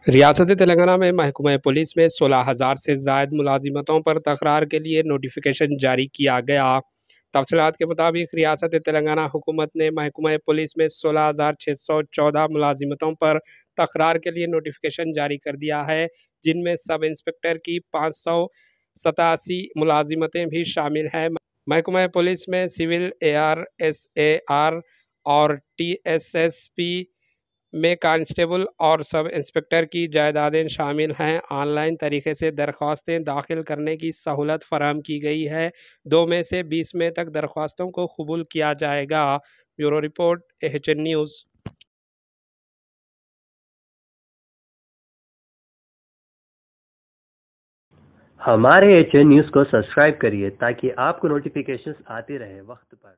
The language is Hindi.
रियासत तेलंगाना में महकमा पुलिस में 16,000 से ज़ायद मुलाजिमतों पर तकरार के लिए नोटिफिकेशन जारी किया गया। तफसीलात के मुताबिक रियासत तेलंगाना हुकूमत ने महकमा पुलिस में 16,614 मुलाजिमतों पर तकरार के लिए नोटिफिकेशन जारी कर दिया है, जिनमें सब इंस्पेक्टर की 587 मुलाजिमतें भी शामिल हैं। महकमा पुलिस में सिविल AR, SAR और TSSP में कांस्टेबल और सब इंस्पेक्टर की जायदादें शामिल हैं। ऑनलाइन तरीके से दरख्वास्तें दाखिल करने की सहूलत फराहम की गई है। 2 मई से 20 मई तक दरख्वास्तों को कबूल किया जाएगा। Bureau report, AHN news. हमारे HN न्यूज़ को सब्सक्राइब करिए ताकि आपको नोटिफिकेशंस आते रहे वक्त पर।